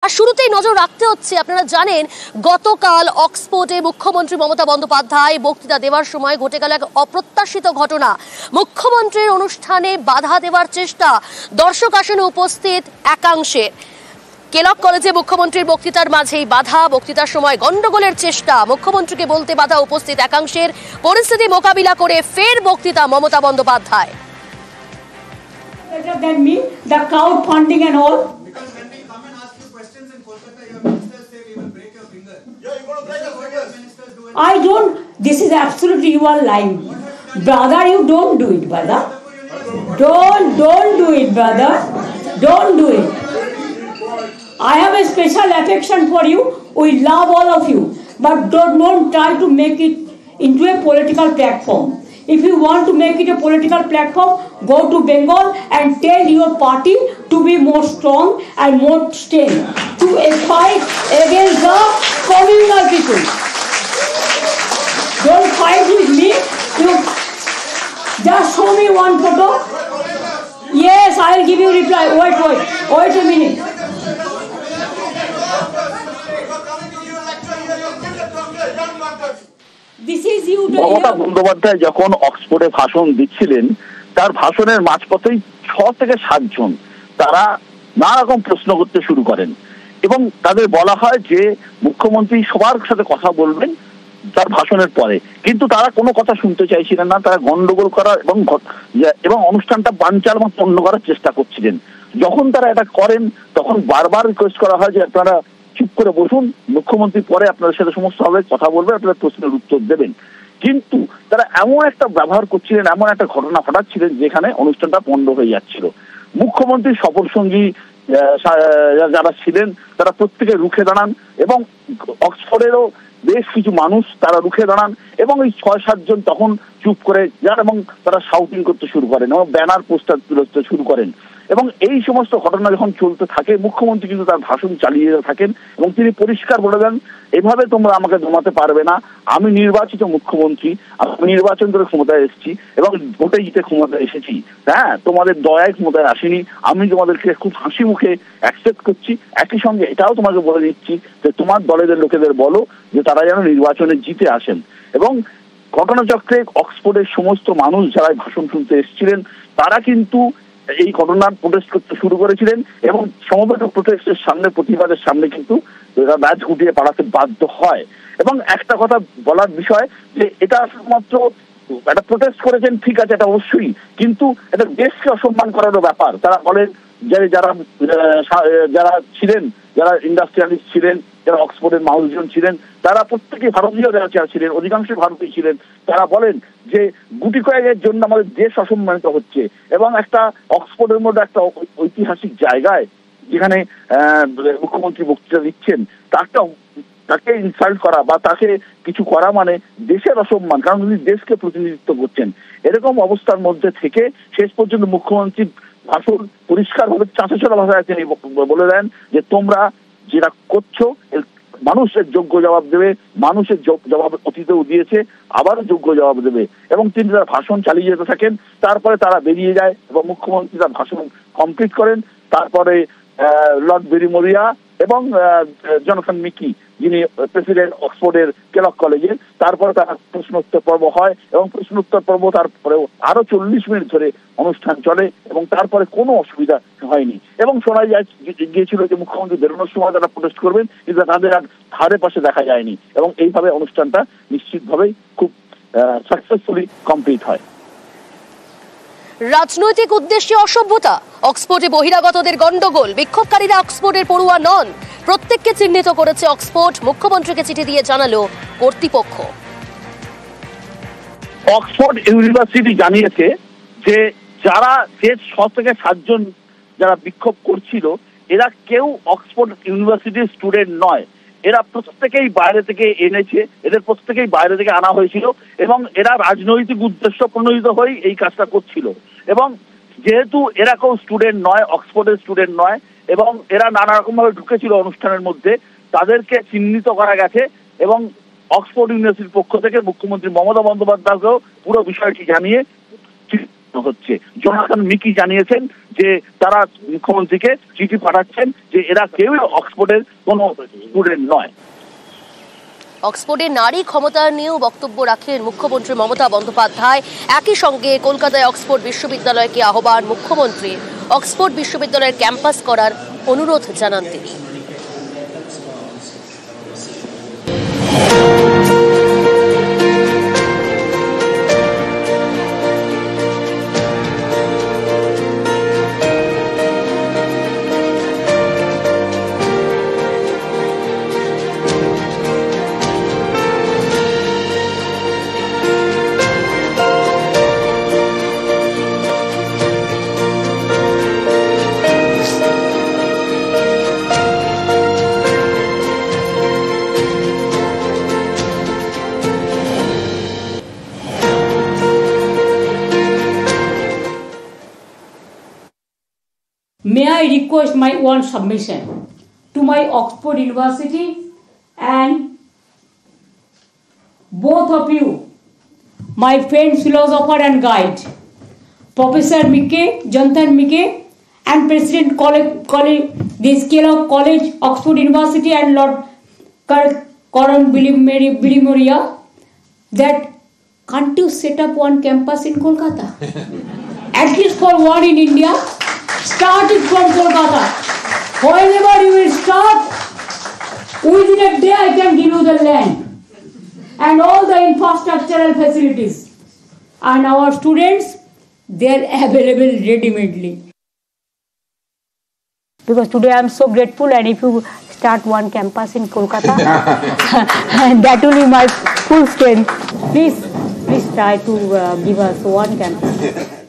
আর শুরুতেই নজর রাখতে হচ্ছে, আপনারা জানেন গতকাল অক্সফোর্ডে মুখ্যমন্ত্রী মমতা বন্দ্যোপাধ্যায় বক্তৃতা দেওয়ার সময় ঘটে গেল এক অপ্রত্যাশিত ঘটনা। মুখ্যমন্ত্রীর অনুষ্ঠানে বাধা দেওয়ার চেষ্টা দর্শক আসনে উপস্থিত একাংশের। কেলক কলেজে মুখ্যমন্ত্রীর বক্তৃতার মাঝেই বাধা, বক্তৃতার সময় গন্ডগোলের চেষ্টা, মুখ্যমন্ত্রীকে বলতে বাধা উপস্থিত একাংশের। পরিস্থিতি মোকাবিলা করে ফের বক্তৃতা Mamata Bandyopadhyay. Better than me, the crowd funding and all. Because when we come and ask you questions in Kolkata, your ministers say we will break your finger. Yeah, you're going to break your fingers. Ministers do it. I don't, this is absolutely, you are lying. Brother, you don't do it, brother. Don't do it, brother. Don't do it. I have a special affection for you. We love all of you. But don't try to make it into a political platform. If you want to make it a political platform, go to Bengal and tell your party to be more strong and more strength to fight against the communal people. Don't fight with me. You just show me one photo. Yes, I will give you reply. Wait a minute. This is you. Mamata Bandyopadhyay যখন অক্সফোর্ডে ভাষণ দিচ্ছিলেন, তার ভাষণের মাঝপথেই 6 থেকে 7 জন তারা নানা রকম প্রশ্ন করতে শুরু করেন এবং তাদের বলা হয় যে মুখ্যমন্ত্রী সবার সাথে কথা বলবেন তার ভাষণের পরে, কিন্তু তারা কোনো কথা শুনতে চাইছিলেন না। তারা গন্ডগোল করার এবং অনুষ্ঠানটা বানচাল মতো অন্য করার চেষ্টা করছিলেন। যখন তারা এটা করেন তখন বারবার রিকোয়েস্ট করা হয় যে আপনারা চুপ করে বসুন, মুখ্যমন্ত্রী পরে আপনাদের সাথে সমস্ত ভাবে কথা বলবেন, আপনারা প্রশ্নের উত্তর দেবেন। কিন্তু তারা এমন একটা ব্যবহার করছিলেন, এমন একটা ঘটনা ঘটাচ্ছিলেন যেখানে অনুষ্ঠানটা পণ্ড হয়ে যাচ্ছিল। মুখ্যমন্ত্রীর সফর সঙ্গী যারা ছিলেন তারা প্রত্যেকে রুখে দাঁড়ান এবং অক্সফোর্ডেরও বেশ কিছু মানুষ তারা রুখে দাঁড়ান এবং এই 6-7 জন তখন চুপ করে যান এবং তারা শাউটিং করতে শুরু করেন এবং ব্যানার পোস্টার তুলতে শুরু করেন। এবং এই সমস্ত ঘটনা যখন চলতে থাকে, মুখ্যমন্ত্রী কিন্তু তার ভাষণ চালিয়ে যেতে থাকেন এবং তিনি পরিষ্কার বলে দেন, এভাবে তোমরা আমাকে দমাতে পারবে না। আমি নির্বাচিত মুখ্যমন্ত্রী, আমি নির্বাচন করে ক্ষমতায় এসেছি এবং ভোটে জিতে ক্ষমতায় এসেছি। হ্যাঁ, তোমাদের দয়ায় ক্ষমতায় আসিনি। আমি তোমাদেরকে খুব হাসি মুখে অ্যাকসেপ্ট করছি। একই সঙ্গে এটাও তোমাকে বলে দিচ্ছি যে তোমার দলের লোকেদের বলো যে তারা যেন নির্বাচনে জিতে আসেন। এবং ঘটনাচক্রে অক্সফোর্ডের সমস্ত মানুষ যারা ভাষণ শুনতে এসেছিলেন তারা কিন্তু এই ঘটনার প্রোটেস্ট করতে শুরু করেছিলেন এবং সমবেত প্রোটেস্টের সামনে, প্রতিবাদের সামনে কিন্তু ব্যাচ গুটিয়ে পাঠাতে বাধ্য হয়। এবং একটা কথা বলার বিষয় যে এটা শুধুমাত্র একটা প্রোটেস্ট করেছেন, ঠিক আছে, এটা অবশ্যই, কিন্তু এটা দেশকে অসম্মান করারও ব্যাপার। তারা বলেন যে যারা ছিলেন, যারা ইন্ডাস্ট্রিয়ালিস্ট ছিলেন, যারা অক্সফোর্ডের মানুষজন ছিলেন, তারা প্রত্যেকেই ভারতীয় যারা ছিলেন, অধিকাংশ ভারতীয় ছিলেন, তারা বলেন যে গুটি কয়েকের জন্য আমাদের দেশ অসম্মানিত হচ্ছে। এবং একটা অক্সফোর্ডের মধ্যে একটা ঐতিহাসিক জায়গায় যেখানে মুখ্যমন্ত্রী বক্তৃতা দিচ্ছেন, তাকে ইনসাল্ট করা বা তাকে কিছু করা মানে দেশের অসম্মান, কারণ উনি দেশকে প্রতিনিধিত্ব করছেন। এরকম অবস্থার মধ্যে থেকে শেষ পর্যন্ত মুখ্যমন্ত্রী ভাষণ পরিষ্কারভাবে চাঁচাছোড়া ভাষায় তিনি বলে দেন যে তোমরা যেটা করছো মানুষের যোগ্য জবাব দেবে, মানুষের জবাব অতীতেও দিয়েছে, আবারও যোগ্য জবাব দেবে। এবং তিনি তার ভাষণ চালিয়ে যেতে থাকেন। তারপরে তারা বেরিয়ে যায় এবং মুখ্যমন্ত্রী তার ভাষণ কমপ্লিট করেন। তারপরে লর্ড বেরিমোরিয়া এবং জনসন মিকি, যিনি প্রেসিডেন্ট অক্সফোর্ডের কেলক কলেজের, তারপরে তার প্রশ্নোত্তর পর্ব হয় এবং প্রশ্নোত্তর পর্ব তারপরেও আরো 40 মিনিট ধরে অনুষ্ঠান চলে এবং তারপরে কোনো অসুবিধা হয়নি। এবং শোনা গিয়েছিল যে মুখ্যমন্ত্রী বেরোনোর সময় তারা প্রোটেস্ট করবেন, কিন্তু তাদের আর ধারে পাশে দেখা যায়নি এবং এইভাবে অনুষ্ঠানটা নিশ্চিতভাবেই খুব সাকসেসফুলি কমপ্লিট হয়। রাজনৈতিক উদ্দেশ্যে অসভ্যতা, অক্সফোর্ডে বহিরাগতদের গন্ডগোল, বিক্ষোভকারীরা অক্সফোর্ডের পড়ুয়া নন, প্রত্যেককে চিহ্নিত করেছে অক্সফোর্ড, মুখ্যমন্ত্রীকে চিঠি দিয়ে জানালো কর্তৃপক্ষ। অক্সফোর্ড ইউনিভার্সিটি জানিয়েছে যে যারা 6 থেকে 7 জন যারা বিক্ষোভ করছিল এরা কেউ অক্সফোর্ড ইউনিভার্সিটির স্টুডেন্ট নয়। এরা প্রত্যেকেই বাইরে থেকে এনেছে, এদের প্রত্যেকেই বাইরে থেকে আনা হয়েছিল এবং এরা রাজনৈতিক উদ্দেশ্য প্রণোদিত হয়ে এই কাজটা করছিল। এবং যেহেতু এরা কেউ স্টুডেন্ট নয়, অক্সফোর্ডের স্টুডেন্ট নয়, এবং এরা নানা রকম ভাবে ঢুকেছিল অনুষ্ঠানের মধ্যে, তাদেরকে চিহ্নিত করা গেছে এবং অক্সফোর্ড ইউনিভার্সিটির পক্ষ থেকে মুখ্যমন্ত্রী মমতা বন্দ্যোপাধ্যায়কেও পুরো বিষয়টি জানিয়ে হচ্ছে। জোনাথন মিকি জানিয়েছেন যে তারা মুখ্যমন্ত্রীকে চিঠি পাঠাচ্ছেন যে এরা কেউই অক্সফোর্ডের কোনো স্টুডেন্ট নয়। অক্সফোর্ডে নারী ক্ষমতা নিয়েও বক্তব্য রাখেন মুখ্যমন্ত্রী মমতা বন্দ্যোপাধ্যায়। একই সঙ্গে কলকাতায় অক্সফোর্ড বিশ্ববিদ্যালয়কে আহ্বান মুখ্যমন্ত্রী, অক্সফোর্ড বিশ্ববিদ্যালয়ের ক্যাম্পাস করার অনুরোধ জানান তিনি। May I request my one submission to my Oxford University and both of you, my friend, philosopher and guide, Professor Mike, Jonathan Mike, and President College, this Kellogg College, Oxford University, and Lord Coron Bilimoria, that can't you set up one campus in Kolkata? At least for one in India. Start it from Kolkata. Whenever you will start, within a day I can give you the land and all the infrastructural facilities. And our students, they are available ready-madely. Because today I am so grateful, and if you start one campus in Kolkata, that will be my full strength. Please try to give us one campus.